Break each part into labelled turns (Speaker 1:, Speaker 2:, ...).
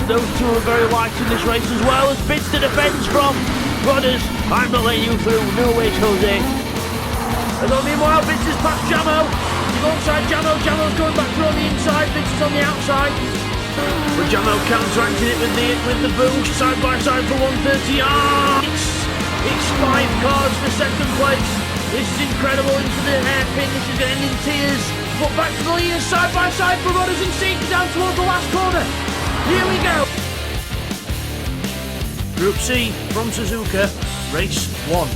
Speaker 1: those two are very light in this race as well, as Bidster defends from Rodders. I'm not letting you through, no way, Jose. And then meanwhile, Bidster's past Jamo. He's alongside Jamo. Jamo's going back through on the inside, Bidster's on the outside. But Jamo counteracting it with the boost, side by side for 130. It's 5 cars for second place. This is incredible into the hairpin. This is going to end in tears. But back to the leaders, side by side for Rodders and Seeker down towards the last corner. Here we go. Group C from Suzuka, race 1.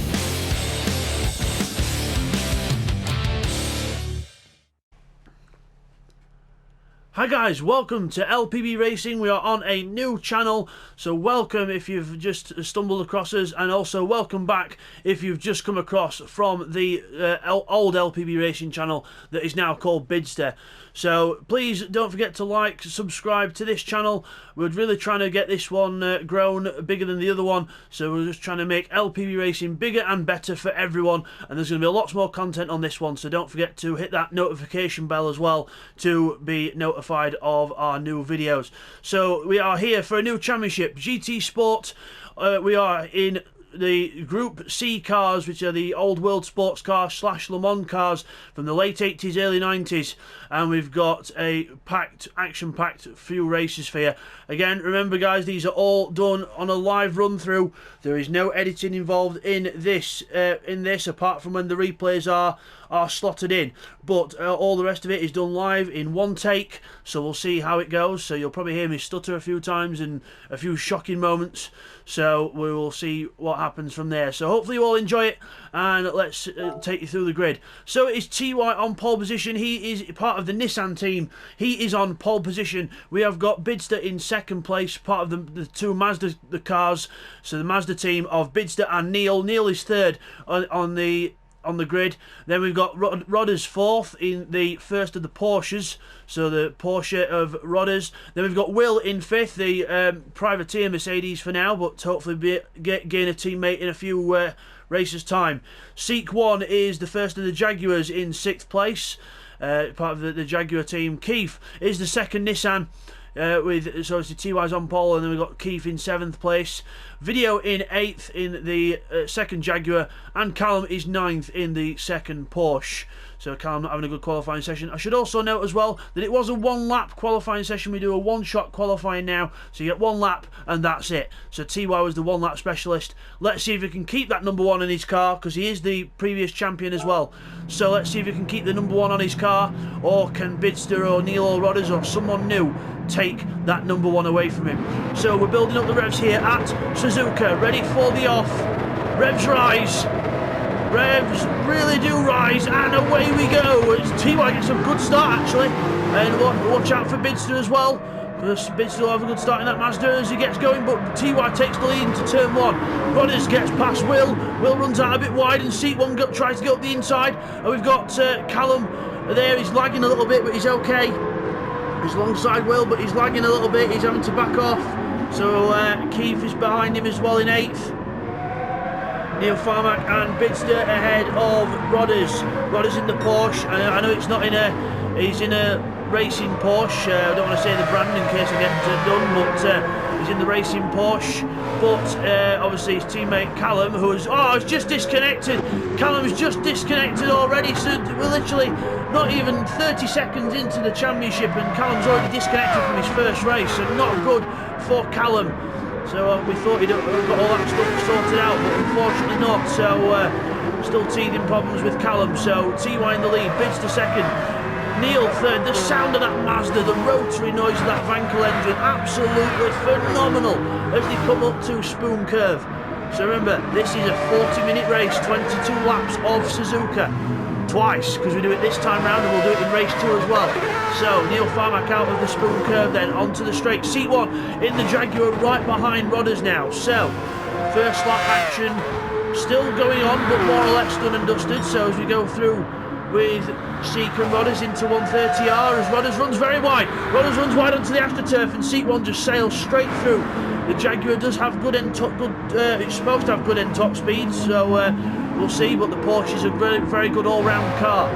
Speaker 1: Hi guys, welcome to LPB Racing. We are on a new channel, so welcome if you've just stumbled across us, and also welcome back if you've just come across from the old LPB Racing channel that is now called Bidster. So please don't forget to like, subscribe to this channel. We're really trying to get this one grown bigger than the other one, so we're just trying to make LPB Racing bigger and better for everyone, and there's going to be lots more content on this one, so don't forget to hit that notification bell as well to be notified of our new videos. So we are here for a new championship, GTSPORT. We are in the Group C cars, which are the old world sports cars / Le Mans cars from the late 80s, early 90s, and we've got a action-packed few races for you. Again, remember guys, these are all done on a live run through. There is no editing involved in this apart from when the replays are slotted in, but all the rest of it is done live in one take, so we'll see how it goes. So you'll probably hear me stutter a few times and a few shocking moments, so we will see what happens from there. So hopefully you all enjoy it, and let's take you through the grid. So it's TY on pole position. He is part of the Nissan team. He is on pole position. We have got Bidster in second place, part of the two Mazda cars, so the Mazda team of Bidster and Neil. Neil is third on the grid. Then we've got Rodders fourth in the first of the Porsches, so the Porsche of Rodders. Then we've got Will in fifth, the privateer Mercedes for now, but hopefully gain a teammate in a few races time. Seek 1 is the first of the Jaguars in sixth place, part of the Jaguar team. Keith is the second Nissan. So it's the TY's on pole, and then we've got Keith in 7th place, Video in 8th in the second Jaguar, and Callum is 9th in the second Porsche. So Callum not having a good qualifying session. I should also note as well that it was a 1-lap qualifying session. We do a one-shot qualifying now, so you get 1 lap and that's it. So TY was the 1-lap specialist. Let's see if he can keep that number 1 in his car, because he is the previous champion as well. So let's see if he can keep the number 1 on his car, or can Bidster or Neil or Rodders or someone new take that number 1 away from him. So we're building up the revs here at Suzuka, ready for the off. Revs rise. Revs really do rise, and away we go. TY gets a good start actually, and watch out for Bidster as well, because Bidster will have a good start in that Mazda as he gets going, but TY takes the lead into turn 1. Rodders gets past Will. Will runs out a bit wide, and Seat 1 tries to get up the inside, and we've got Callum there. He's lagging a little bit, but he's okay. He's alongside Will, but he's lagging a little bit. He's having to back off. So Keith is behind him as well in 8th. Neil Farmack and Bidster ahead of Rodders. Rodders in the Porsche. I know it's not in he's in a racing Porsche. I don't want to say the brand in case I get done, but he's in the racing Porsche. But obviously his teammate Callum, who's just disconnected. Callum's just disconnected already, so we're literally not even 30 seconds into the championship, and Callum's already disconnected from his first race, so not good for Callum. So we thought he'd got all that stuff sorted out, but unfortunately not. So still teething problems with Callum. So TY in the lead, Bidster second, Neil third. The sound of that Mazda, the rotary noise of that Vankel engine, absolutely phenomenal as they come up to Spoon Curve. So remember, this is a 40-minute race, 22 laps of Suzuka. Twice, because we do it this time round, and we'll do it in race 2 as well. So Neil Farmack out of the Spoon Curve, then onto the straight. Seat 1 in the Jaguar, right behind Rodders now. So first lap action still going on, but more or less done and dusted. So as we go through with Seek and Rodders into 130R, as Rodders runs very wide. Rodders runs wide onto the AstroTurf, and Seat 1 just sails straight through. The Jaguar does have it's supposed to have good end top speed, so we'll see, but the Porsche is a very, very good all-round car.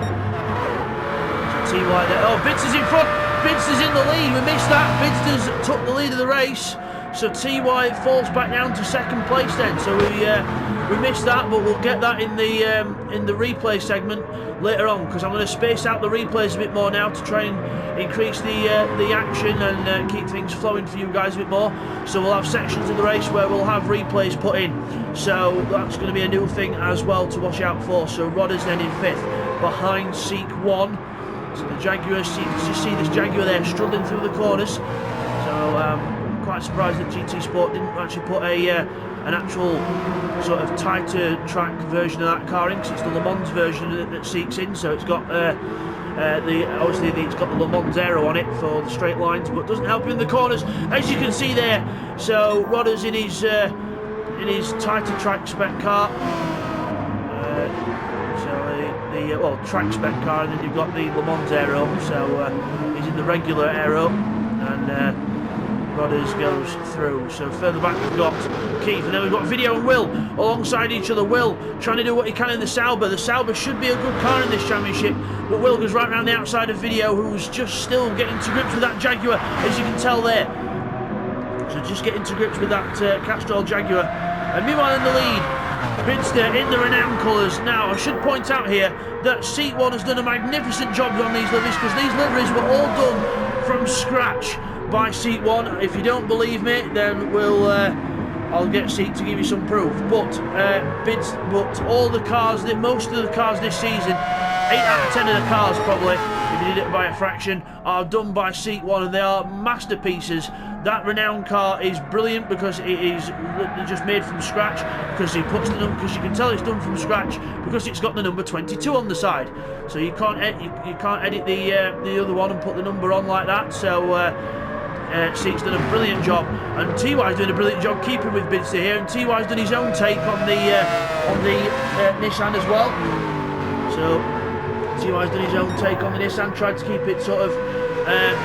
Speaker 1: So TY there. Oh, Bidster's in front. Bidster's in the lead. We missed that. Bidster's took the lead of the race. So TY falls back down to second place then. So we missed that, but we'll get that in the replay segment later on, because I'm going to space out the replays a bit more now to try and increase the action and keep things flowing for you guys a bit more. So we'll have sections of the race where we'll have replays put in. So that's going to be a new thing as well to watch out for. So Rodders then in 5th behind Seek 1. So the Jaguars, you can just see this Jaguar there struggling through the corners. So quite surprised that GT Sport didn't actually put an actual sort of tighter track version of that car in, because it's the Le Mans version that Seek's in. So it's got obviously it's got the Le Mans aero on it for the straight lines, but doesn't help you in the corners, as you can see there. So Rodders in his tighter track spec car. Well, track spec car, and then you've got the Le Mans aero. So he's in the regular aero, and Rodders goes through. So further back we've got Keith, and then we've got Video and Will alongside each other. Will trying to do what he can in the Sauber. The Sauber should be a good car in this championship, but Will goes right around the outside of Video, who's just still getting to grips with that Jaguar, as you can tell there. So just getting to grips with that Castrol Jaguar. And meanwhile in the lead, Bidster in the renowned colours. Now I should point out here that Seat 1 has done a magnificent job on these liveries, because these liveries were all done from scratch by Seat 1. If you don't believe me, then I'll get Seat to give you some proof. But all the cars, most of the cars this season, 8 out of 10 of the cars probably, if you did it by a fraction, are done by Seat 1, and they are masterpieces. That renowned car is brilliant because it is just made from scratch, because he puts the number, because you can tell it's done from scratch because it's got the number 22 on the side. So you can't edit the other one and put the number on like that. So Seat's done a brilliant job, and TY's doing a brilliant job keeping with Bidster here, and TY's done his own take on the Nissan as well. So TY's done his own take on the Nissan, tried to keep it sort of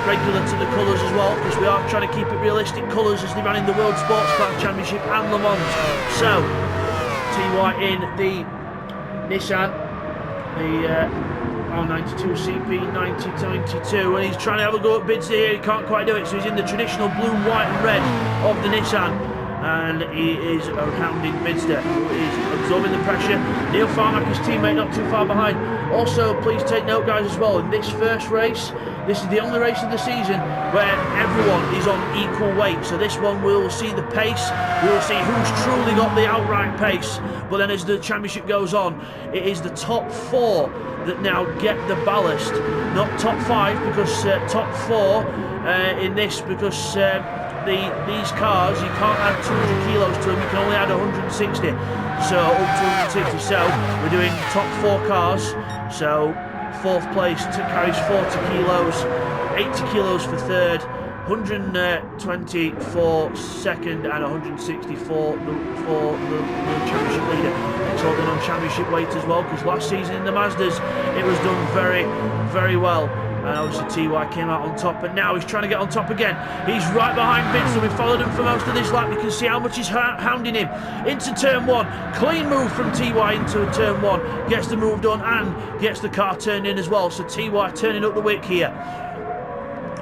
Speaker 1: regular to the colours as well, because we are trying to keep it realistic colours as they ran in the World Sports Car Championship and Le Mans. So TY in the Nissan, the R92 CP9092, and he's trying to have a go at Bidster here. He can't quite do it, so he's in the traditional blue, white and red of the Nissan, and he is hounding Bidster, who is absorbing the pressure. Neil Farmack, his teammate, not too far behind. Also, please take note, guys, as well, in this first race, this is the only race of the season where everyone is on equal weight. So this one we'll see the pace, we will see who's truly got the outright pace. But then as the championship goes on, it is the top 4 that now get the ballast, not top 5, because top 4 in this, because these cars, you can't add 200 kilos to them, you can only add 160, so up to 160. So we're doing top 4 cars, so 4th place carries 40 kilos, 80 kilos for 3rd, 120 for 2nd, and 160 for the championship leader. It's all done on championship weight as well, because last season in the Mazdas it was done very, very well. And obviously TY came out on top, but now he's trying to get on top again. He's right behind Bidster. We followed him for most of this lap. You can see how much he's hounding him into turn 1. Clean move from TY into turn 1. Gets the move done and gets the car turned in as well. So TY turning up the wick here.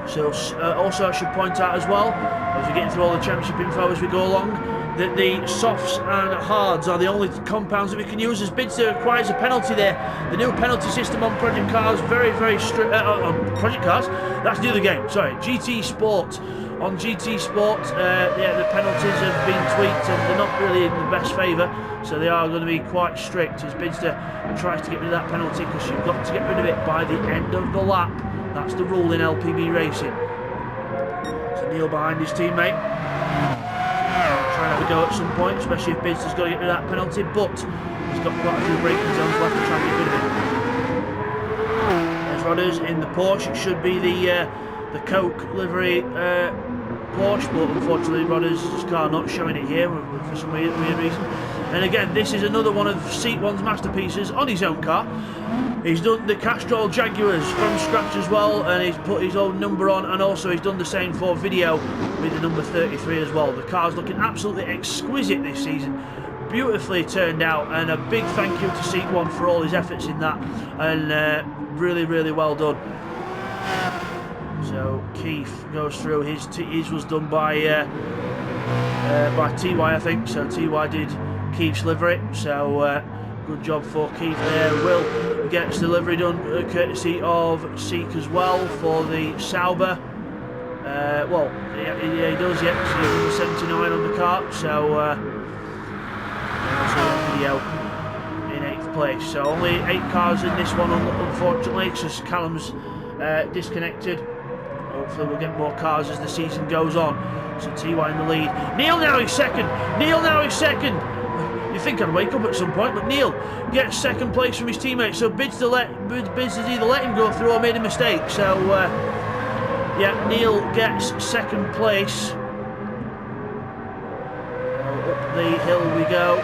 Speaker 1: So also I should point out as well, as we're getting through all the championship info as we go along, that the softs and hards are the only compounds that we can use, as Bidster requires a penalty there. The new penalty system on project cars, very, very strict. On project cars, that's the other game, sorry, GT Sport. On GT Sport, yeah, the penalties have been tweaked and they're not really in the best favour, so they are going to be quite strict as Bidster tries to get rid of that penalty, because you've got to get rid of it by the end of the lap. That's the rule in LPB Racing. So Neil behind his teammate, trying to have a go at some point, especially if Bidster's got to get rid of that penalty, but he's got quite a few braking zones left to try and get rid of it. There's Rodders in the Porsche. It should be the Coke livery Porsche, but unfortunately Rodders' car not showing it here for some weird reason. And again, this is another one of Seat 1's masterpieces on his own car. He's done the Castrol Jaguars from scratch as well, and he's put his own number on, and also he's done the same for Video with the number 33 as well. The car's looking absolutely exquisite this season, beautifully turned out, and a big thank you to Seat 1 for all his efforts in that, and really, really well done. So Keith goes through. His was done by TY, I think. So TY did Keith's livery. So good job for Keith there. Will gets the livery done courtesy of Seek as well for the Sauber. Well, yeah, he does, yeah, so he's 79 on the cart, so video in 8th place. So only 8 cars in this one, unfortunately, because Callum's disconnected. Hopefully we'll get more cars as the season goes on. So TY in the lead. Neil now is second. Neil now is second. You think I'd wake up at some point, but Neil gets 2nd place from his teammates. So Bids has either let him go through or made a mistake. So yeah, Neil gets 2nd place. Up the hill we go.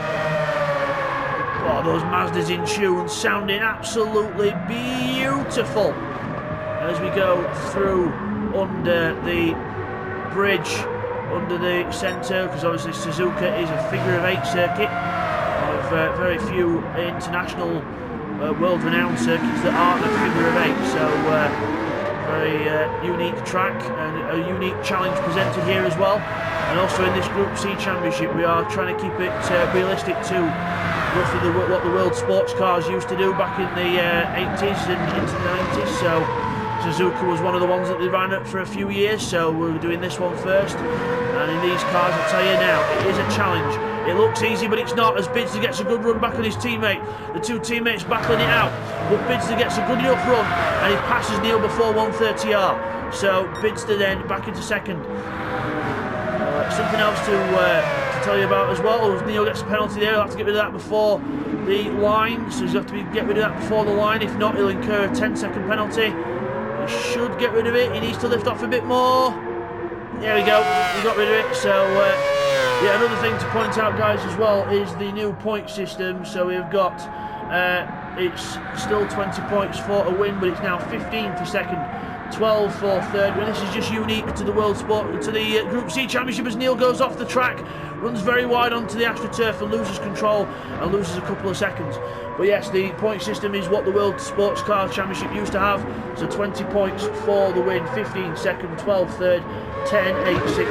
Speaker 1: Oh, those Mazdas in tune, sounding absolutely beautiful as we go through under the bridge, under the centre, because obviously Suzuka is a figure of 8 circuit. One of very few international world-renowned circuits that aren't a figure of 8. So very unique track and a unique challenge presented here as well. And also in this Group C Championship, we are trying to keep it realistic to roughly what the world sports cars used to do back in the 80s and into the 90s. So Suzuka was one of the ones that they ran it for a few years, so we're doing this one first. And in these cars, I'll tell you now, it is a challenge. It looks easy, but it's not, as Bidster gets a good run back on his teammate. The 2 teammates battling it out, but Bidster gets a good enough run, and he passes Neil before 130R. So Bidster then back into 2nd. Something else to tell you about as well, Neil gets a penalty there. He'll have to get rid of that before the line, so he'll have to get rid of that before the line. If not, he'll incur a 10-second penalty. He should get rid of it. He needs to lift off a bit more. There we go, he got rid of it. So yeah, another thing to point out, guys, as well is the new point system. So we've got it's still 20 points for a win, but it's now 15 for 2nd, 12 for 3rd. And this is just unique to the World Sport, to the Group C Championship, as Neil goes off the track, runs very wide onto the AstroTurf and loses control and loses a couple of seconds. But yes, the point system is what the World Sports Car Championship used to have. So 20 points for the win, 15 2nd, 12 3rd, 10, 8, 6, 4,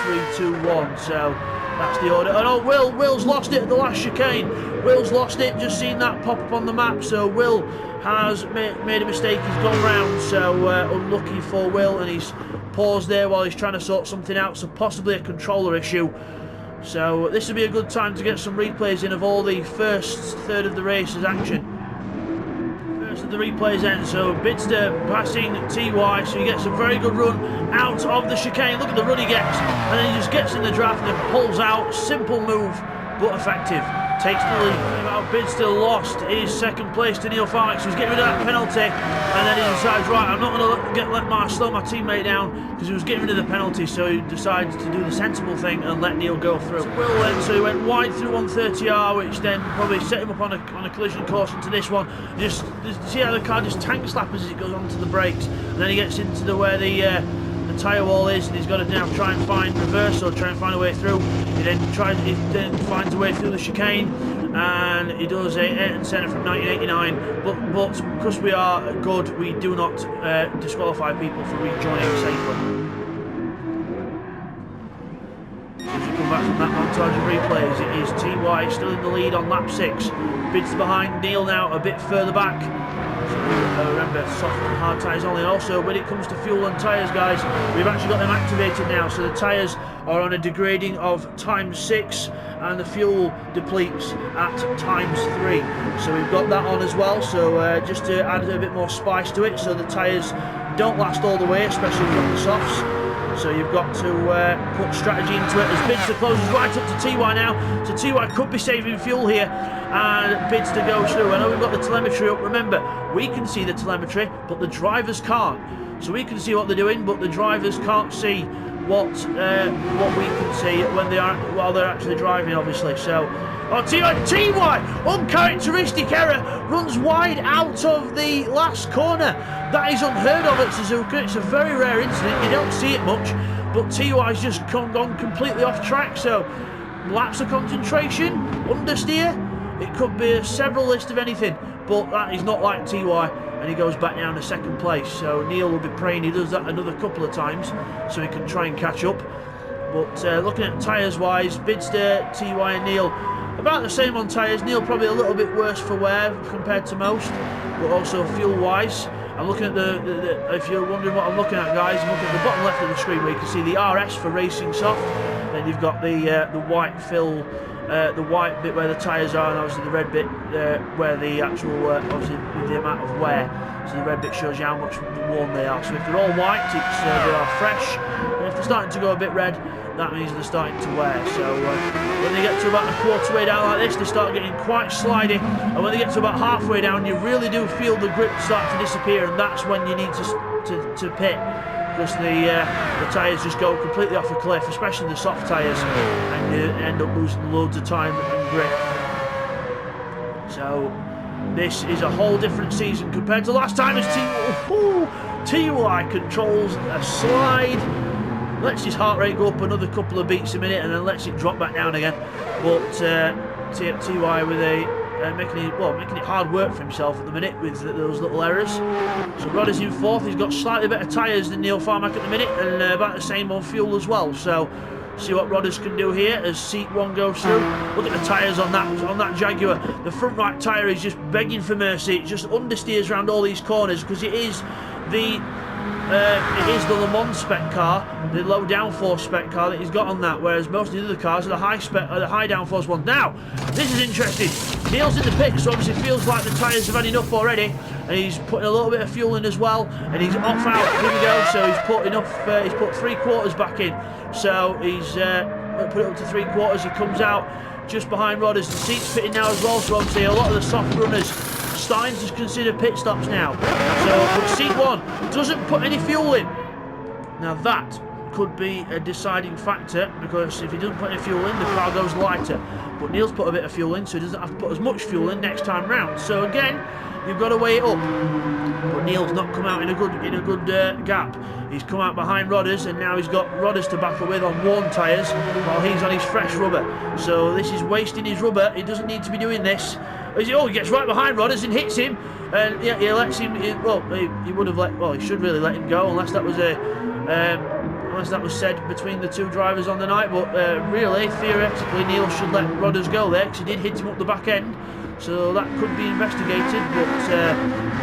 Speaker 1: 3, 2, 1. So that's the order. And oh, Will's lost it at the last chicane. Will's lost it, just seen that pop up on the map. So Will has made a mistake, he's gone round. So unlucky for Will, and he's paused there while he's trying to sort something out. So possibly a controller issue. So this will be a good time to get some replays in of all the first third of the race's action. First of the replays end, so Bidster passing TY, so he gets a very good run out of the chicane. Look at the run he gets, and then he just gets in the draft and pulls out. Simple move, but effective. Takes the lead. Bidster lost his 2nd place to Neil Farnick, so he's getting rid of that penalty, and then he decides, right, I'm not going to slow my teammate down, because he was getting rid of the penalty, so he decides to do the sensible thing and let Neil go through. So he went wide through 130R, which then probably set him up on a collision course into this one. Just see how the car just tank slaps as it goes onto the brakes, and then he gets into where the tyre wall is, and he's got to now try and find reverse or try and find a way through. He then finds a way through the chicane, and he does a Ayrton Senna from 1989. But because we are good, we do not disqualify people for rejoining safely. As we come back from that montage of replays, it is TY still in the lead on lap 6. Bids behind Neil now a bit further back. Remember, soft and hard tyres only. Also, when it comes to fuel and tyres, guys, we've actually got them activated now. So the tyres are on a degrading of ×6, and the fuel depletes at ×3. So we've got that on as well. So just to add a bit more spice to it, so the tyres don't last all the way, especially from the softs. So you've got to put strategy into it. As Bidster closes right up to TY now, so TY could be saving fuel here, and Bidster goes through. I know we've got the telemetry up. Remember, we can see the telemetry, but the drivers can't. So we can see what they're doing, but the drivers can't see what we can see while they're actually driving, obviously. So, oh, TY, uncharacteristic error, runs wide out of the last corner. That is unheard of at Suzuka. It's a very rare incident. You don't see it much, but TY's just gone completely off track. So, lapse of concentration, understeer. It could be a several list of anything. but that is not like TY, and he goes back down to second place. So Neil will be praying he does that another couple of times so he can try and catch up. But looking at tyres wise, Bidster, TY and Neil about the same on tyres. Neil probably a little bit worse for wear compared to most, but also fuel wise. I'm looking at the if you're wondering what I'm looking at, guys, I'm looking at the bottom left of the screen where you can see the RS for Racing Soft. Then you've got the white fill, the white bit where the tyres are, and obviously the red bit where the actual, obviously the amount of wear. So the red bit shows you how much worn they are. So if they're all white, it's, they are fresh. And if they're starting to go a bit red, that means they're starting to wear. So when they get to about a quarter way down like this, they start getting quite slidey. And when they get to about halfway down, you really do feel the grip start to disappear, and that's when you need to pit, because the tyres just go completely off a cliff, especially the soft tyres, and you end up losing loads of time and grip. So this is a whole different season compared to last time, as TY controls a slide, lets his heart rate go up another couple of beats a minute, and then lets it drop back down again. But TY with making it hard work for himself at the minute with those little errors. So Rod is in fourth. He's got slightly better tyres than Neil Farmack at the minute, and about the same on fuel as well. So see what Rodders can do here as seat one goes through. Look at the tyres on that Jaguar. The front right tyre is just begging for mercy. It just understeers around all these corners, because it is the Le Mans spec car, the low downforce spec car that he's got on that, whereas most of the other cars are the high downforce ones. Now, this is interesting. Neil's in the pit, so obviously feels like the tyres have had enough already, and he's putting a little bit of fuel in as well, and he's off out. Here we go. So he's put enough. He's put 3/4 back in. So he's put it up to 3/4. He comes out just behind Rodders. The seat's pitting now as well. So obviously a lot of the soft runners starting to consider pit stops now. So but seat one doesn't put any fuel in. Now that could be a deciding factor, because if he doesn't put any fuel in, the car goes lighter. But Neil's put a bit of fuel in, so he doesn't have to put as much fuel in next time round. So again, you've got to weigh it up. But Neil's not come out in a good gap. He's come out behind Rodders, and now he's got Rodders to battle with on worn tyres, while he's on his fresh rubber. So this is wasting his rubber. He doesn't need to be doing this. He gets right behind Rodders and hits him, and yeah, he lets him. He would have let. Well, he should really let him go, unless that was said between the two drivers on the night. But really, theoretically, Neil should let Rodders go there, because he did hit him up the back end. So that could be investigated, but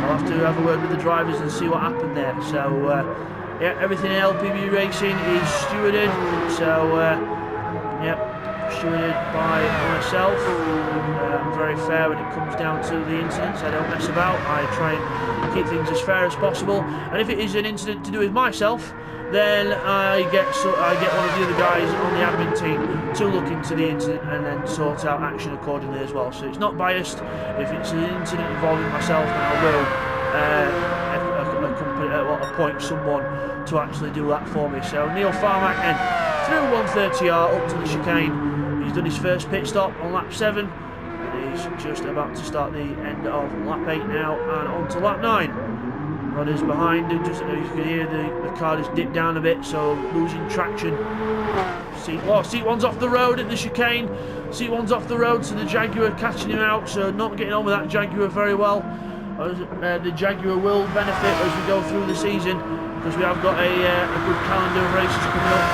Speaker 1: I'll have to have a word with the drivers and see what happened there. So yeah, everything in LPB Racing is stewarded. So yeah, stewarded by myself. I'm very fair when it comes down to the incidents. I don't mess about. I try and keep things as fair as possible. And if it is an incident to do with myself, then I get one of the other guys on the admin team to look into the incident and then sort out action accordingly as well. So it's not biased. If it's an incident involving myself, then I will appoint someone to actually do that for me. So Neil Farmack then through 130R up to the chicane. He's done his first pit stop on lap 7. And he's just about to start the end of lap 8 now, and on to lap 9. Rodders behind him, just you can hear the car just dip down a bit, so losing traction. Seat one's off the road at the chicane. Seat one's off the road, so the Jaguar catching him out, so not getting on with that Jaguar very well. The Jaguar will benefit as we go through the season, because we have got a good calendar of races coming up.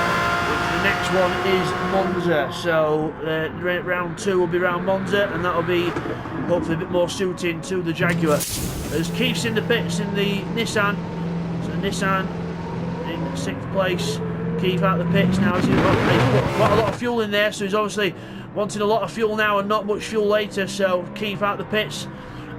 Speaker 1: The next one is Monza, so round 2 will be round Monza, and that'll be hopefully a bit more suiting to the Jaguar. As Keith's in the pits in the Nissan, so Nissan in 6th place. Keith out the pits now. He's put quite a lot of fuel in there, so he's obviously wanting a lot of fuel now and not much fuel later. So Keith out the pits,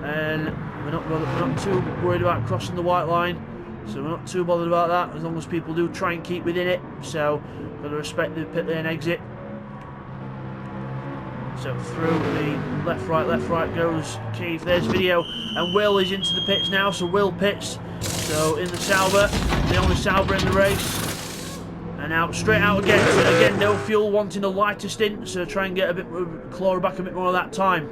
Speaker 1: and we're not too worried about crossing the white line, so we're not too bothered about that, as long as people do try and keep within it. So got to respect the pit lane exit. So through the left right goes Keith. There's video, and Will is into the pits now. So Will pits. So in the Sauber, the only Sauber in the race, and out straight out again. So again, no fuel, wanting a lighter stint. So try and get a bit, claw back a bit more of that time.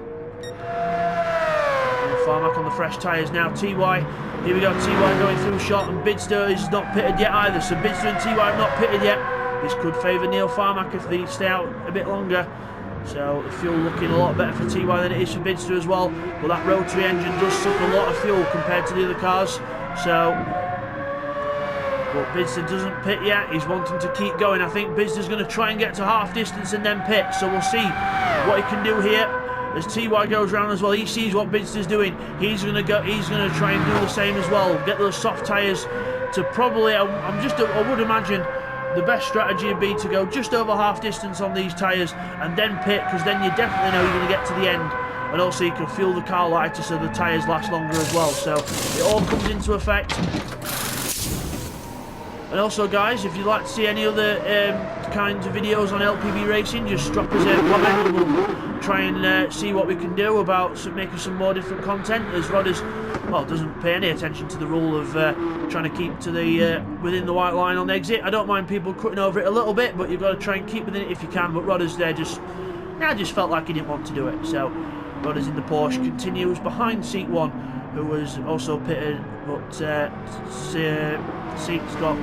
Speaker 1: Farmack on the fresh tyres now. TY. Here we go. TY going through shot, and Bidster is not pitted yet either. So Bidster and TY have not pitted yet. This could favour Neil Farmack if they stay out a bit longer. So the fuel looking a lot better for TY than it is for Bidster as well. But that rotary engine does suck a lot of fuel compared to the other cars. So, but Bidster doesn't pit yet. He's wanting to keep going. I think Bidster's going to try and get to half distance and then pit. So we'll see what he can do here. As TY goes round as well, he sees what Bidster's doing. He's going to try and do the same as well. Get those soft tyres to probably, I would imagine the best strategy would be to go just over half distance on these tyres and then pit, because then you definitely know you're going to get to the end. And also you can fuel the car lighter so the tyres last longer as well. So it all comes into effect. And also, guys, if you'd like to see any other kinds of videos on LPB Racing, just drop us a comment and we'll try and see what we can do about making some more different content. As Rodders, well, doesn't pay any attention to the rule of trying to keep to the within the white line on the exit. I don't mind people cutting over it a little bit, but you've got to try and keep within it if you can. But Rodders there just felt like he didn't want to do it. So Rodders in the Porsche continues behind seat 1, who was also pitted, but seat's got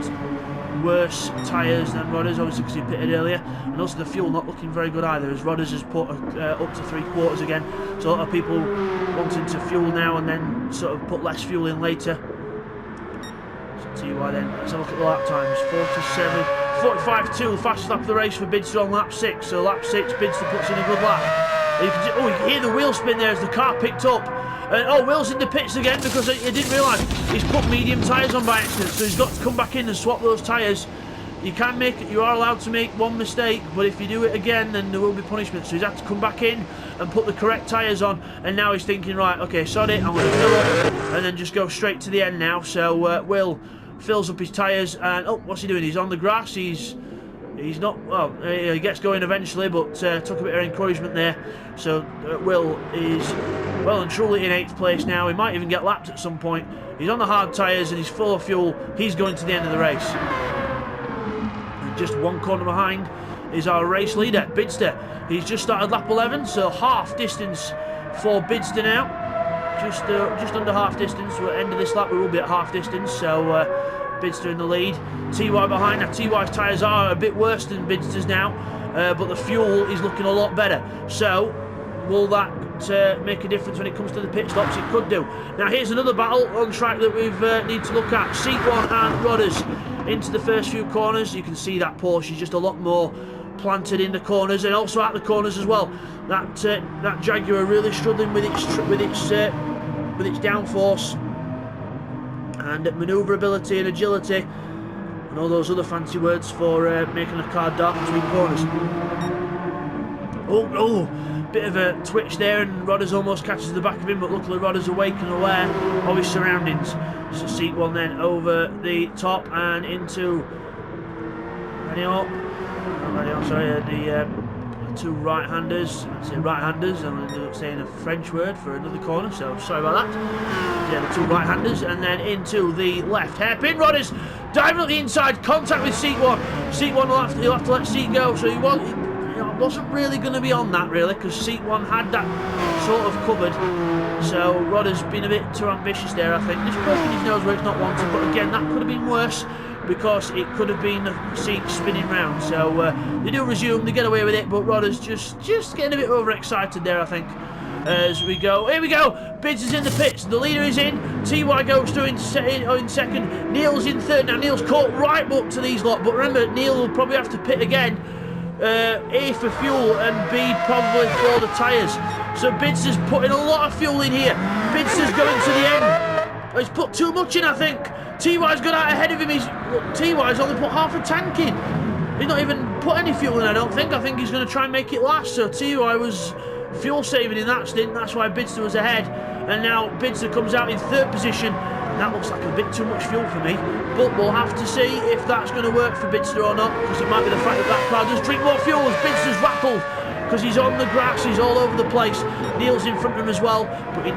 Speaker 1: worse tyres than Rodders, obviously because he pitted earlier, and also the fuel not looking very good either, as Rodders has put up to 3/4 again. So a lot of people wanting to fuel now and then sort of put less fuel in later. So TY then, let's have a look at the lap times. 45.2, the fastest lap of the race for Bidster on lap 6. So lap 6, Bidster puts in a good lap. You can hear the wheel spin there as the car picked up. And Will's in the pits again because he didn't realise he's put medium tyres on by accident, so he's got to come back in and swap those tyres. You are allowed to make one mistake, but if you do it again, then there will be punishment. So he's had to come back in and put the correct tyres on, and now he's thinking, right, okay, sod it, I'm going to fill up and then just go straight to the end now. So Will fills up his tyres, and what's he doing? He's on the grass. He's not, well, he gets going eventually, but took a bit of encouragement there. So Will is well and truly in 8th place now. He might even get lapped at some point. He's on the hard tyres and he's full of fuel. He's going to the end of the race. And just one corner behind is our race leader, Bidster. He's just started lap 11, so half distance for Bidster now. Just under half distance. At the end of this lap we will be at half distance, so Bidster in the lead. TY behind. Now TY's tyres are a bit worse than Bidster's now, but the fuel is looking a lot better. So will that make a difference when it comes to the pit stops? It could do. Now here's another battle on track that we need to look at. Seat 1 and Rodders into the first few corners. You can see that Porsche is just a lot more planted in the corners and also at the corners as well. That Jaguar really struggling with its downforce and manoeuvrability and agility and all those other fancy words for making a car dart between corners. Oh, bit of a twitch there, and Rodders almost catches the back of him, but luckily Rodders awake and aware of his surroundings. So seat 1 then over the top and into the two right-handers. I say right-handers, and I ended up saying a French word for another corner, so sorry about that. Yeah, the two right-handers, and then into the left hairpin. Rodders diving at the inside, contact with seat 1. Seat 1 he'll have to let seat go, so he wasn't really going to be on that really, because seat 1 had that sort of covered. So Rodders been a bit too ambitious there, I think. Just poking his nose where it's not wanted, but again, that could have been worse, because it could have been the seat spinning round. So they do resume, they get away with it, but Rodders just getting a bit overexcited there, I think. As we go, here we go, Bids is in the pits, the leader is in, TY goes through in second, Neil's in third. Now Neil's caught right up to these lot, but remember, Neil will probably have to pit again, A for fuel and B probably for the tyres. So Bids is putting a lot of fuel in here. Bids is going to the end. He's put too much in, I think. TY's got out ahead of him. TY's only put half a tank in. He's not even put any fuel in, I don't think. I think he's going to try and make it last. So TY was fuel saving in that stint. That's why Bidster was ahead. And now Bidster comes out in third position. That looks like a bit too much fuel for me. But we'll have to see if that's going to work for Bidster or not. Because it might be the fact that that car does drink more fuel as Bidster's rattled. Because he's on the grass, he's all over the place. Neil's in front of him as well, but he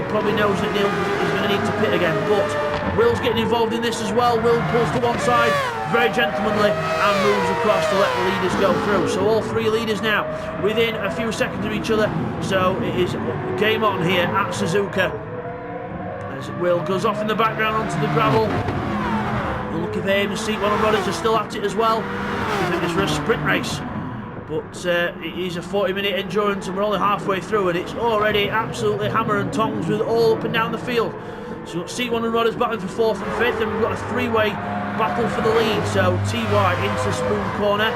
Speaker 1: probably knows that Neil is going to need to pit again. But Will's getting involved in this as well. Will pulls to one side, very gentlemanly, and moves across to let the leaders go through. So all three leaders now within a few seconds of each other. So it is game on here at Suzuka. As Will goes off in the background onto the gravel. We're looking for him, and seat 1 and Rodders are still at it as well. I think this for a sprint race. But it is a 40-minute endurance and we're only halfway through, and it's already absolutely hammer and tongs with all up and down the field. So we've got C1 and Rodders battling for 4th and 5th, and we've got a 3-way battle for the lead. So TY into Spoon corner.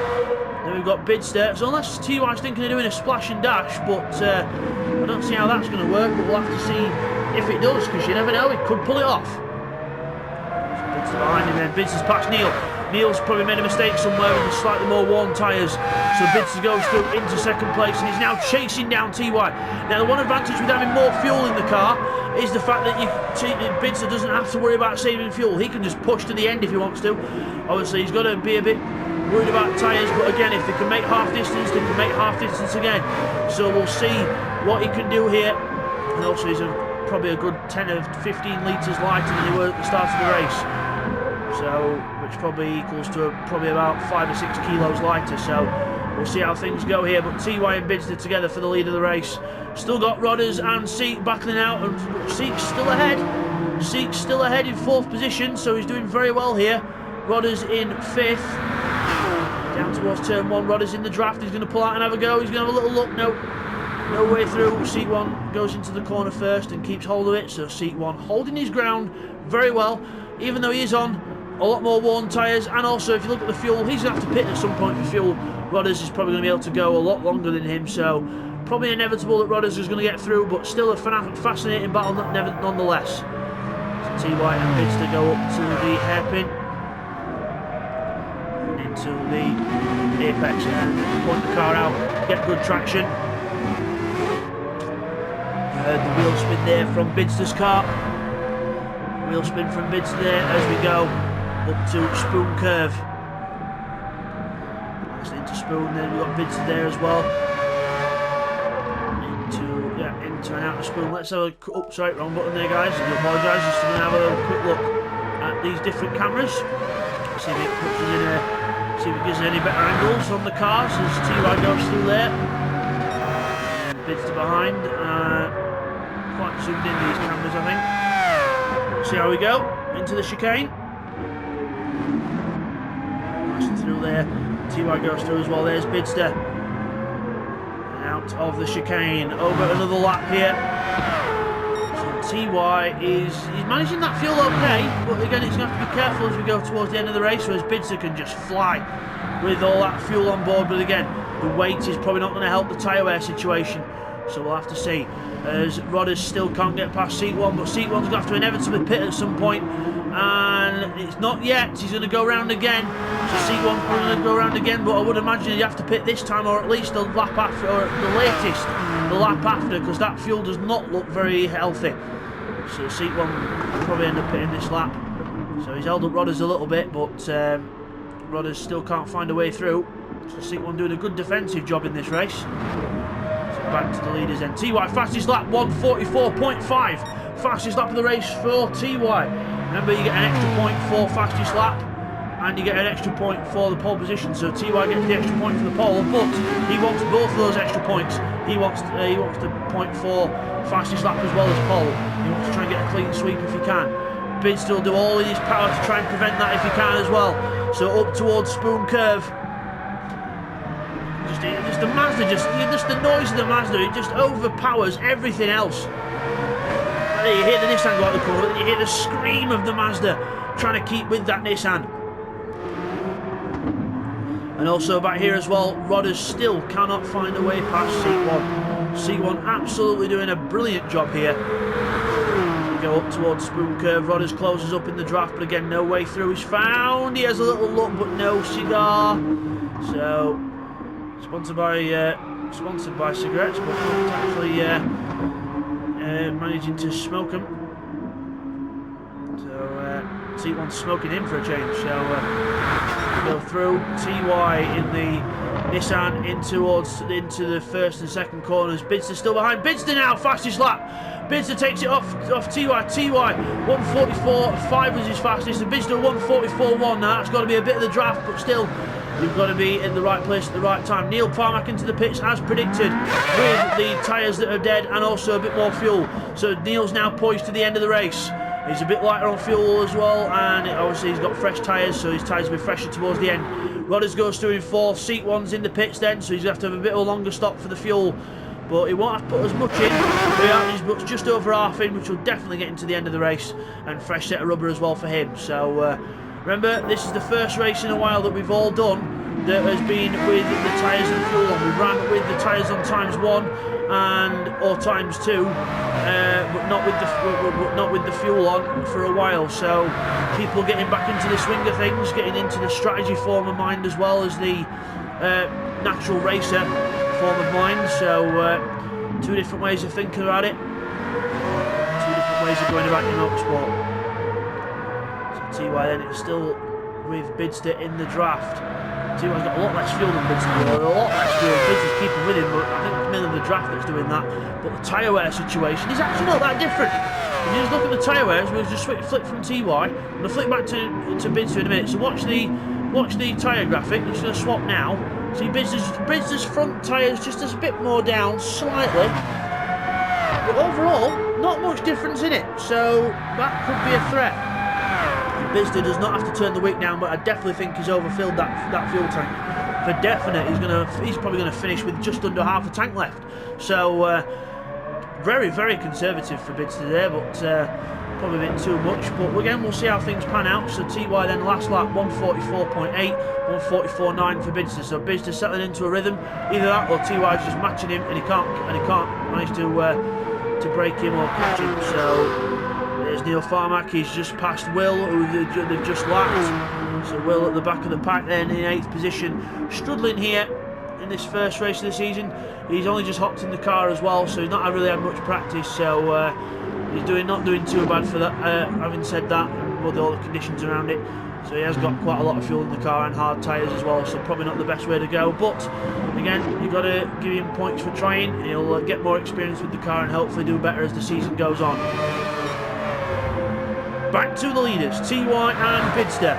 Speaker 1: Then we've got Bidster. So unless TY's thinking of doing a splash and dash, but I don't see how that's going to work, but we'll have to see if it does, because you never know, it could pull it off. So Bidster behind him, then Bidster's past Neil. Neil's probably made a mistake somewhere with the slightly more worn tyres. So Bidster goes through into 2nd place and he's now chasing down TY. Now the one advantage with having more fuel in the car is the fact that Bidster doesn't have to worry about saving fuel. He can just push to the end if he wants to. Obviously he's got to be a bit worried about tyres, but again, if they can make half distance, they can make half distance again. So we'll see what he can do here. And also he's probably a good 10 or 15 litres lighter than he was at the start of the race. So, which probably equals to probably about 5 or 6 kilos lighter. So we'll see how things go here. But TY and Bidster together for the lead of the race. Still got Rodders and Seek battling out, and Seek's still ahead. Seek's still ahead in 4th position, so he's doing very well here. Rodders in 5th. Down towards turn 1. Rodders in the draft. He's going to pull out and have a go. He's going to have a little look. No way through. Seek 1 goes into the corner first and keeps hold of it. So Seek 1 holding his ground very well, even though he is on a lot more worn tyres. And also, if you look at the fuel, he's going to have to pit at some point for fuel. Rodders is probably going to be able to go a lot longer than him, so probably inevitable that Rodders is going to get through, but still a fascinating battle nonetheless. So TY and Bidster go up to the hairpin and into the apex and point the car out, get good traction. The wheel spin there from Bidster's car. Wheel spin from Bidster there as we go up to Spoon curve. That's into Spoon, then we've got Bidster there as well. Into and out of Spoon. Let's have a sorry, wrong button there, guys. I do apologise. Just going to have a quick look at these different cameras. See if it puts us in see if it gives us any better angles on the cars as TY goes through there. And Bidster behind. Quite zoomed in these cameras, I think. See how we go into the chicane. Passing through there. TY goes through as well. There's Bidster. And out of the chicane. Over another lap here. So TY he's managing that fuel okay, but again, he's going to have to be careful as we go towards the end of the race, whereas Bidster can just fly with all that fuel on board. But again, the weight is probably not going to help the tyre wear situation. So we'll have to see, as Rodders still can't get past Seat 1, but Seat 1's going to have to inevitably pit at some point, and it's not yet. He's going to go round again, so Seat 1's going to go round again, but I would imagine he'd have to pit this time, or at least a lap after, or the latest the lap after, because that fuel does not look very healthy. So Seat 1 will probably end up pitting this lap. So he's held up Rodders a little bit, but Rodders still can't find a way through. So Seat 1 doing a good defensive job in this race. Back to the leaders then. TY fastest lap 1:44.5. Fastest lap of the race for TY. Remember, you get an extra point for fastest lap and you get an extra point for the pole position. So TY gets the extra point for the pole, but he wants both of those extra points. He wants the point for fastest lap as well as pole. He wants to try and get a clean sweep if he can. Bidster will do all in his power to try and prevent that if he can as well. So up towards Spoon curve. Just the Mazda, just the noise of the Mazda, it just overpowers everything else. You hear the Nissan go out the corner, and you hear the scream of the Mazda trying to keep with that Nissan. And also back here as well, Rodders still cannot find a way past Seat 1. Seat 1 absolutely doing a brilliant job here. We go up towards Spoon curve, Rodders closes up in the draft, but again, no way through is found. He has a little look, but no cigar. So sponsored by cigarettes, but not actually managing to smoke them. So Seat 1's smoking him for a change. So go through TY in the Nissan into the first and second corners. Bidster still behind. Bidster now fastest lap. Bidster takes it off TY. TY 1:44.5 was his fastest, and Bidster 1:44.1. Now that's got to be a bit of the draft, but still, you've got to be in the right place at the right time. Neil Parmack into the pits as predicted, with the tyres that are dead and also a bit more fuel. So Neil's now poised to the end of the race. He's a bit lighter on fuel as well, and obviously he's got fresh tyres, so his tyres will be fresher towards the end. Rodders goes through in 4th, seat 1's in the pits then, so he's going to have to have a bit of a longer stop for the fuel, but he won't have to put as much in. He's put just over half in, which will definitely get into the end of the race, and fresh set of rubber as well for him. So remember, this is the first race in a while that we've all done that has been with the tyres and fuel on. We ran with the tyres on ×1 or ×2, but not with the fuel on for a while. So people getting back into the swing of things, getting into the strategy form of mind as well as the natural racer form of mind. So 2 different ways of thinking about it, 2 different ways of going about your motorsport. So TY then, it's still with Bidster in the draft. TY's got a lot less fuel than Bidster, a lot less fuel. Bidster's keeping with him, but I think it's mainly the draft that's doing that. But the tyre wear situation is actually not that different. If you just look at the tyre wears, we'll just flip from TY. I'm going to flip back to Bidster in a minute. So watch the tyre graphic. I'm just going to swap now. See, Bidster's front tyres just a bit more down, slightly. But overall, not much difference in it. So that could be a threat. Bidster does not have to turn the wick down, but I definitely think he's overfilled that fuel tank. For definite, he's probably going to finish with just under half a tank left. So very, very conservative for Bidster there, but probably a bit too much. But again, we'll see how things pan out. So TY then last lap 144.8, 144.9 for Bidster. So Bidster settling into a rhythm. Either that or TY's just matching him, and he can't manage to break him or catch him. So there's Neil Farmack, he's just passed Will, who they've just lapped. So Will at the back of the pack then in 8th position. Struggling here in this first race of the season. He's only just hopped in the car as well, so he's not really had much practice. So he's not doing too bad for that. Having said that, and with all the conditions around it. So he has got quite a lot of fuel in the car and hard tyres as well, so probably not the best way to go. But again, you've got to give him points for trying. He'll get more experience with the car and hopefully do better as the season goes on. Back to the leaders, TY and Bidster,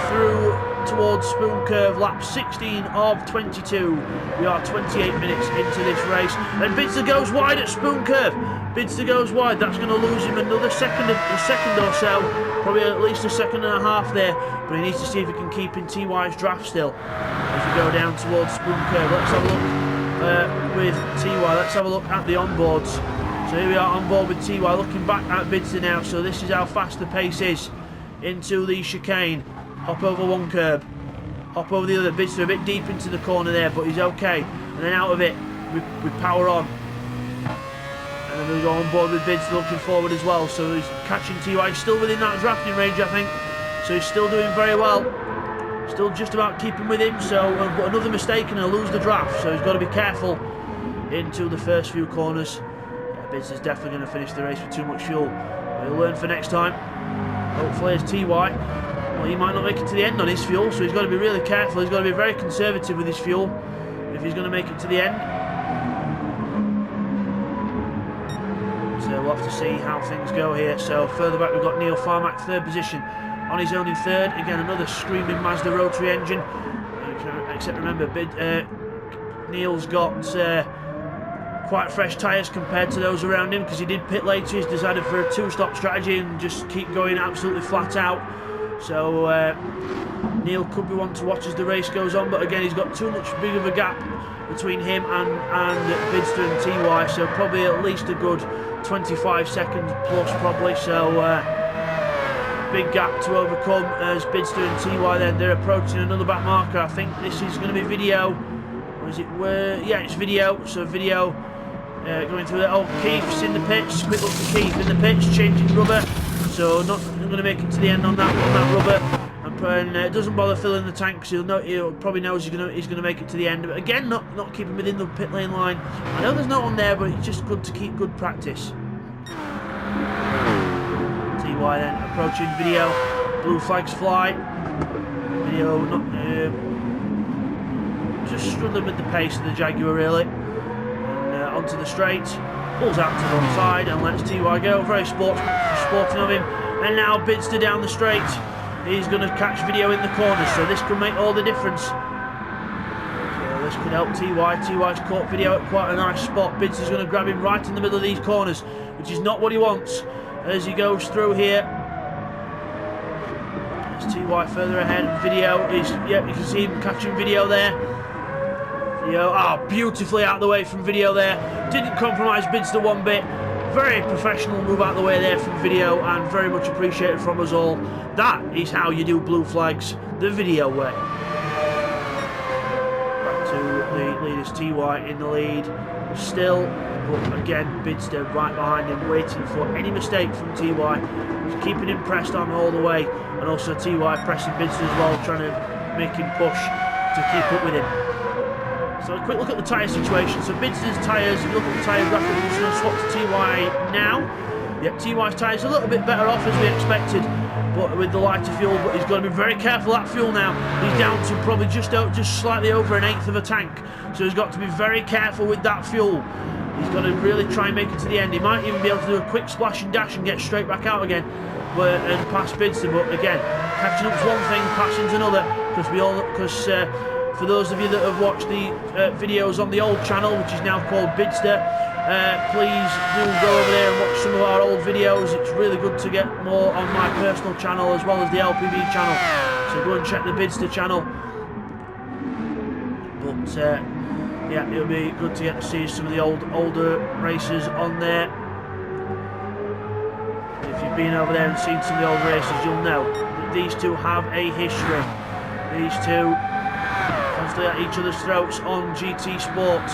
Speaker 1: through towards Spoon Curve, lap 16 of 22. We are 28 minutes into this race, and Bidster goes wide at Spoon Curve. Bidster goes wide, that's going to lose him another second or so, probably at least a second and a half there, but he needs to see if he can keep in TY's draft still. As we go down towards Spoon Curve, let's have a look with TY, let's have a look at the onboards. So here we are on board with TY, looking back at Bidster now. So this is how fast the pace is into the chicane. Hop over one curb, hop over the other. Bidster a bit deep into the corner there, but he's okay. And then out of it, we power on. And then we go on board with Bidster looking forward as well. So he's catching TY, he's still within that drafting range, I think. So he's still doing very well. Still just about keeping with him. So but another mistake and he'll lose the draft. So he's got to be careful into the first few corners. Bidster's definitely going to finish the race with too much fuel. He'll learn for next time. Hopefully as TY, well, he might not make it to the end on his fuel, so he's got to be really careful. He's got to be very conservative with his fuel if he's going to make it to the end. So we'll have to see how things go here. So further back we've got Neil Farmack, 3rd position, on his own in 3rd. Again, another screaming Mazda rotary engine. Except remember, Neil's got quite fresh tyres compared to those around him, because he did pit later. He's decided for a 2-stop strategy and just keep going absolutely flat out. So Neil could be one to watch as the race goes on, but again, he's got too much big of a gap between him and Bidster and TY, so probably at least a good 25 seconds plus probably. So big gap to overcome as Bidster and TY then, they're approaching another back marker. I think this is going to be video, or is it yeah, it's video. So video going through there. Oh, Keith's in the pits. Quick look for Keith in the pits, changing rubber. So not going to make it to the end on that rubber. And doesn't bother filling the tank because he'll probably knows he's going to make it to the end. But again, not keeping within the pit lane line. I know there's no one there, but it's just good to keep good practice. TY then approaching video. Blue flags fly. Video not just struggling with the pace of the Jaguar really. And onto the straight. Pulls out to one side and lets TY go. Very sporting of him. And now Bidster down the straight. He's going to catch video in the corners, so this could make all the difference. So this could help TY. TY's caught video at quite a nice spot. Bidster's going to grab him right in the middle of these corners, which is not what he wants. as he goes through here. There's TY further ahead. Video is, yeah, you can see him catching video there. Beautifully out of the way from video there. Didn't compromise Bidster one bit. Very professional move out of the way there from video, and very much appreciated from us all. That is how you do blue flags the video way. Back to the leaders, TY in the lead still, but again Bidster right behind him, waiting for any mistake from TY. He's keeping him pressed on all the way, and also TY pressing Bidster as well, trying to make him push to keep up with him. So a quick look at the tyre situation. So Bidster's tyres, if you look at the tyre graphic, we're just going to swap to TY now. Yep, TY's tyres a little bit better off as we expected, but with the lighter fuel. But he's got to be very careful of that fuel now. He's down to probably just slightly over an eighth of a tank. So he's got to be very careful with that fuel. He's got to really try and make it to the end. He might even be able to do a quick splash and dash and get straight back out again, and pass Bidster. But again, catching up's one thing, passing's another. For those of you that have watched the videos on the old channel, which is now called Bidster, please do go over there and watch some of our old videos. It's really good to get more on my personal channel as well as the LPB channel. So go and check the Bidster channel. But yeah, it'll be good to get to see some of the older racers on there. If you've been over there and seen some of the old races, you'll know that these two have a history. These two constantly at each other's throats on GTSPORT.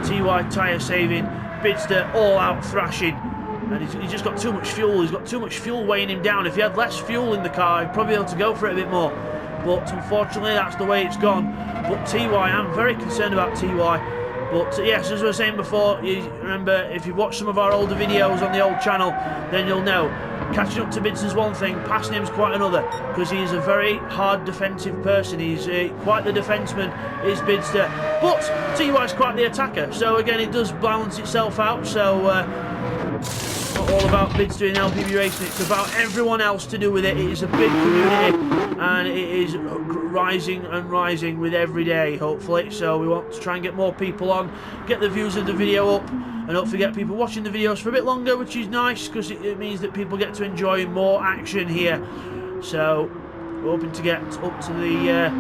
Speaker 1: TY tyre saving, Bidster all out thrashing, and he's just got too much fuel. He's got too much fuel weighing him down. If he had less fuel in the car, he'd probably be able to go for it a bit more, but unfortunately that's the way it's gone. But TY, I'm very concerned about TY. But yes, as I was saying before, you remember, if you've watched some of our older videos on the old channel, then you'll know catching up to Bidster's one thing, passing him's quite another, because he's a very hard defensive person. He's quite the defenseman, is Bidster, but TY's quite the attacker. So again, it does balance itself out. So it's not all about Bidster in LPB Racing, it's about everyone else to do with it. It is a big community, and it is rising and rising with every day, hopefully. So we want to try and get more people on, get the views of the video up, and don't forget people watching the videos for a bit longer, which is nice because it means that people get to enjoy more action here. So we're hoping to get up to the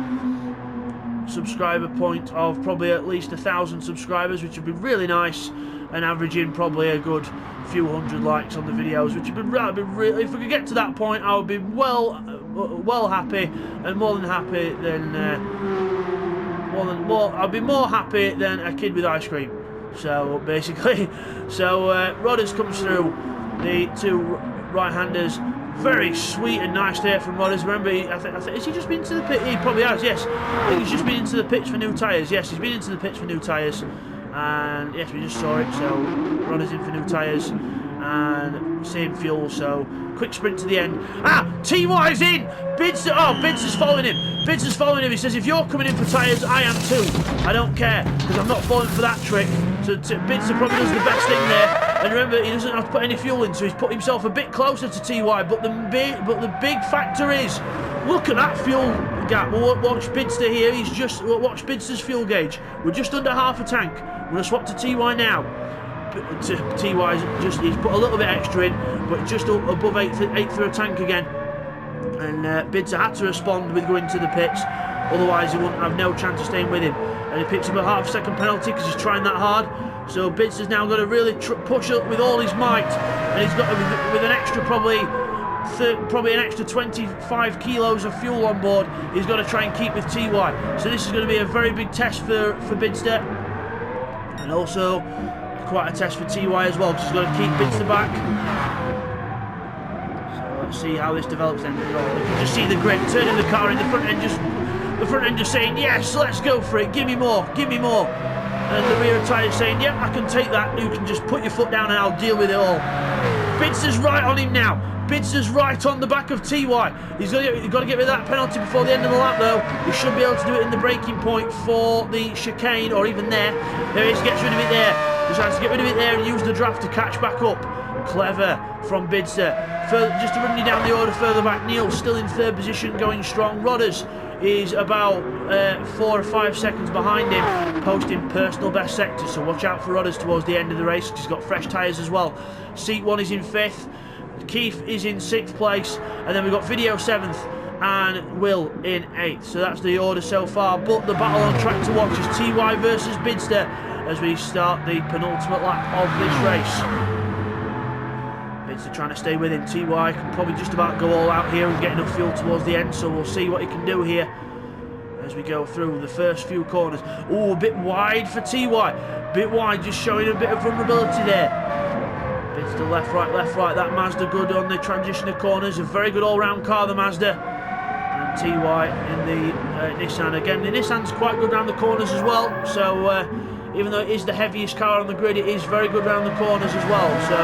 Speaker 1: subscriber point of probably at least 1,000 subscribers, which would be really nice, and averaging probably a good few hundred likes on the videos, which would be really, if we could get to that point, I would be well happy, and more than happy than I'd be more happy than a kid with ice cream. So basically, Rodders comes through, the two right-handers. Very sweet and nice there from Rodders. Remember, I think has he just been into the pit? He probably has, yes. I think he's just been into the pits for new tyres. Yes, he's been into the pits for new tyres. And yes, we just saw it. So Rodders in for new tyres and same fuel. So quick sprint to the end. TY's in. Bidster's following him. Bidster's following him. He says, if you're coming in for tyres, I am too. I don't care, because I'm not falling for that trick. So Bidster probably does the best thing there. And remember, he doesn't have to put any fuel in, so he's put himself a bit closer to TY. But the big factor is, look at that fuel gap. We'll watch Bidster here. Watch Bidster's fuel gauge. We're just under half a tank. We're going to swap to TY now. TY's he's put a little bit extra in, but just above eighth of a tank again. And Bidster had to respond with going to the pits, otherwise he wouldn't have no chance of staying with him. And he picks up a half-second penalty because he's trying that hard. So Bidster's now got to really push up with all his might, and he's got with an extra probably an extra 25 kilos of fuel on board. He's got to try and keep with TY. So this is going to be a very big test for Bidster, and also quite a test for TY as well, because he's got to keep Bidster back. So let's see how this develops then. You can just see the grip turning the car in the front end, just saying, yes, let's go for it, give me more, give me more. And the rear tyre saying, yep, I can take that, you can just put your foot down and I'll deal with it all. Bidster's right on him now. Bidster's right on the back of TY. He's got to get rid of that penalty before the end of the lap though. He should be able to do it in the braking point for the chicane, or even there. There he is, gets rid of it there. He tries to get rid of it there and use the draft to catch back up. Clever from Bidster. Just to run you down the order further back, Neil still in third position, going strong. Rodders is about 4 or 5 seconds behind him, posting personal best sector, so watch out for Rodders towards the end of the race, because he's got fresh tyres as well. Seat 1 is in 5th. Keith is in 6th place, and then we've got Video 7th and Will in 8th. So that's the order so far, but the battle on track to watch is TY versus Bidster as we start the penultimate lap of this race. Bidster trying to stay with him. TY can probably just about go all out here and get enough fuel towards the end, so we'll see what he can do here as we go through the first few corners. Oh, a bit wide for TY. Bit wide, just showing a bit of vulnerability there. Bidster left, right. That Mazda good on the transition of corners. A very good all-round car, the Mazda. And TY in the Nissan. Again, the Nissan's quite good around the corners as well. So even though it is the heaviest car on the grid, it is very good around the corners as well. So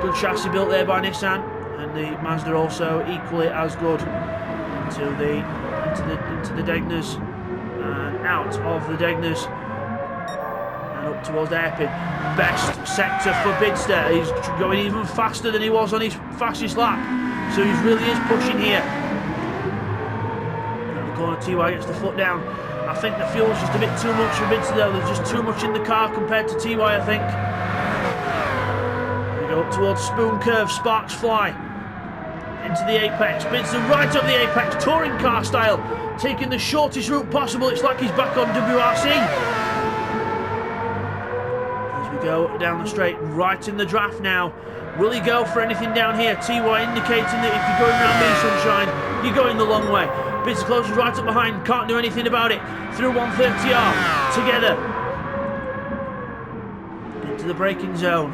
Speaker 1: good chassis built there by Nissan. And the Mazda also equally as good into the Degners and out of the Degners and up towards the hairpin. Best sector for Bidster. He's going even faster than he was on his fastest lap, so he really is pushing here. Around the corner, TY gets the foot down. I think the fuel's just a bit too much for Bidster though. There's just too much in the car compared to TY, I think. We go up towards Spoon Curve, sparks fly into the apex. Bidster right up the apex, touring car style, taking the shortest route possible. It's like he's back on WRC. As we go down the straight, right in the draft now. Will he go for anything down here? TY indicating that if you're going around me, sunshine, you're going the long way. Bidster closes right up behind, can't do anything about it. Through 130R, together. Into the braking zone.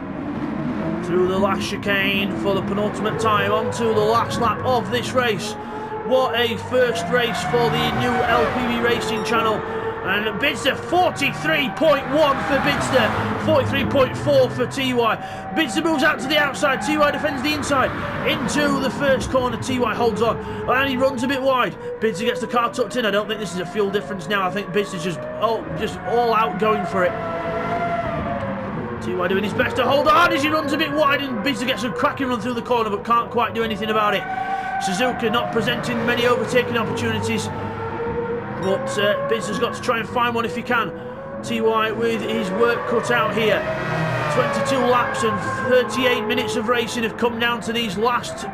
Speaker 1: Through the last chicane for the penultimate time, onto the last lap of this race. What a first race for the new LPB Racing channel. And Bidster, 43.1 for Bidster, 43.4 for TY. Bidster moves out to the outside, TY defends the inside. Into the first corner, TY holds on, and he runs a bit wide. Bidster gets the car tucked in. I don't think this is a fuel difference now. I think Bidster's just all out going for it. TY doing his best to hold on as he runs a bit wide, and Bidster gets a cracking run through the corner but can't quite do anything about it. Suzuka not presenting many overtaking opportunities, but Bidster's got to try and find one if he can. TY with his work cut out here. 22 laps and 38 minutes of racing have come down to this last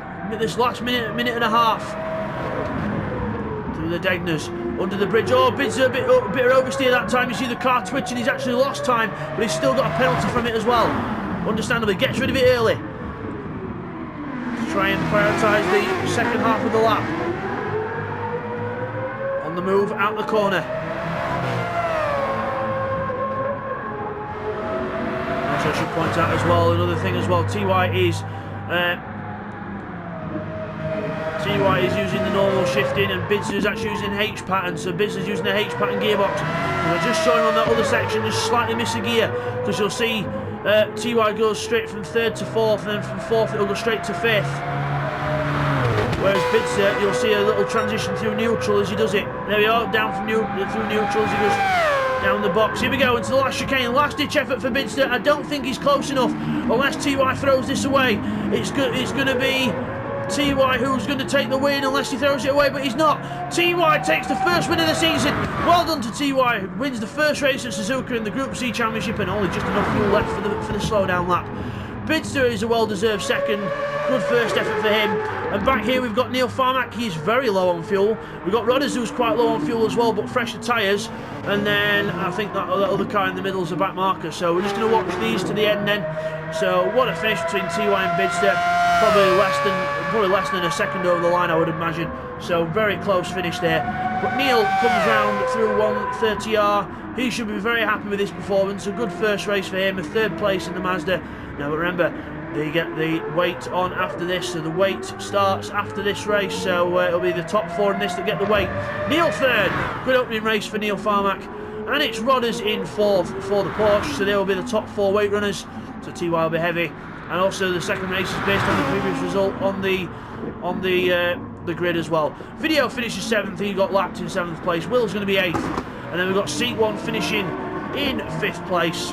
Speaker 1: minute and a half. Through the Degners, under the bridge. Oh, Bidster a bit of oversteer that time. You see the car twitching. He's actually lost time, but he's still got a penalty from it as well. Understandably, gets rid of it early to try and prioritise the second half of the lap. On the move, out the corner. Also, I should point out as well, another thing as well, TY is using the normal shifting, and Bidster is actually using H pattern. So Bidster's using the H pattern gearbox. And I just saw him on that other section just slightly miss a gear, because you'll see TY goes straight from 3rd to 4th, and then from 4th it'll go straight to 5th. Whereas Bidster, you'll see a little transition through neutral as he does it. There we are, down from through neutral as he goes down the box. Here we go into the last chicane, last ditch effort for Bidster. I don't think he's close enough unless TY throws this away. It's going to be TY who's going to take the win unless he throws it away, but he's not. TY takes the first win of the season. Well done to TY, wins the first race at Suzuka in the Group C Championship, and only just enough fuel left for the slowdown lap. Bidster is a well-deserved second. Good first effort for him. And back here we've got Neil Farmack. He's very low on fuel. We've got Rodders, who's quite low on fuel as well, but fresher tyres. And then I think that other car in the middle is a back marker. So we're just going to watch these to the end then. So what a finish between TY and Bidster. Probably less than a second over the line, I would imagine. So very close finish there. But Neil comes round through 130R. He should be very happy with this performance. A good first race for him. A 3rd place in the Mazda. Now remember, they get the weight on after this, so the weight starts after this race, so it'll be the top 4 in this that get the weight. Neil 3rd, good opening race for Neil Farmack, and it's Rodders in 4th for the Porsche, so they will be the top 4 weight runners, so TY will be heavy. And also the second race is based on the previous result on the grid as well. Video finishes 7th, he got lapped in 7th place. Will's going to be 8th, and then we've got Seat 1 finishing in 5th place.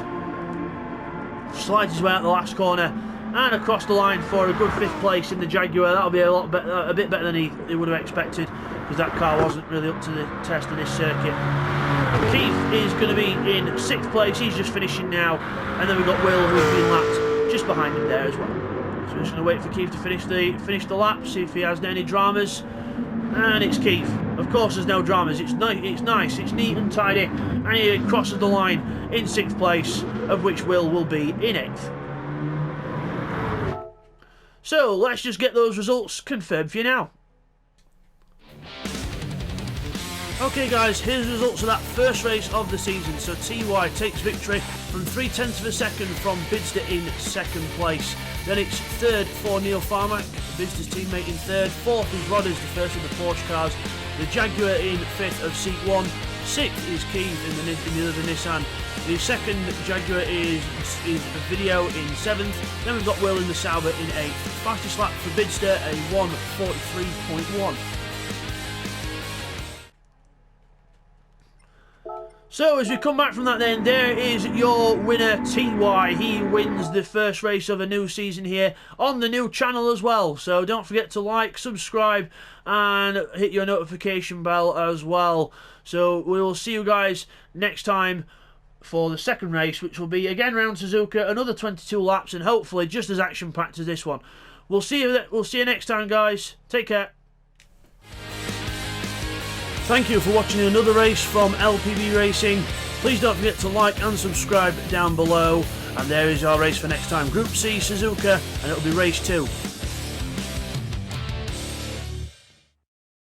Speaker 1: Slides his way out the last corner and across the line for a good 5th place in the Jaguar. That'll be a bit better than he would have expected, because that car wasn't really up to the test of this circuit. Keith is going to be in 6th place, he's just finishing now, and then we've got Will, who's been lapped just behind him there as well. So we're just going to wait for Keith to finish the lap, see if he has any dramas. And it's Keith. Of course there's no dramas. It's nice, it's neat and tidy. And he crosses the line in 6th place, of which Will be in 8th. So let's just get those results confirmed for you now. Okay guys, here's the results of that first race of the season. So TY takes victory from 3/10 of a second from Bidster in 2nd place. Then it's 3rd for Neil Farmack, Bidster's teammate in 3rd. 4th is Rodders, the first of the Porsche cars. The Jaguar in 5th of Seat 1. 6th is Keith in the other Nissan. The 2nd Jaguar is Video in 7th. Then we've got Will in the Sauber in 8th. Fastest lap for Bidster, a 1:43.1. So as we come back from that then, there is your winner, TY. He wins the first race of a new season here on the new channel as well. So don't forget to like, subscribe and hit your notification bell as well. So we will see you guys next time for the second race, which will be again round Suzuka, another 22 laps and hopefully just as action-packed as this one. We'll see you next time guys. Take care. Thank you for watching another race from LPB Racing. Please don't forget to like and subscribe down below. And there is our race for next time. Group C Suzuka, and it'll be race 2.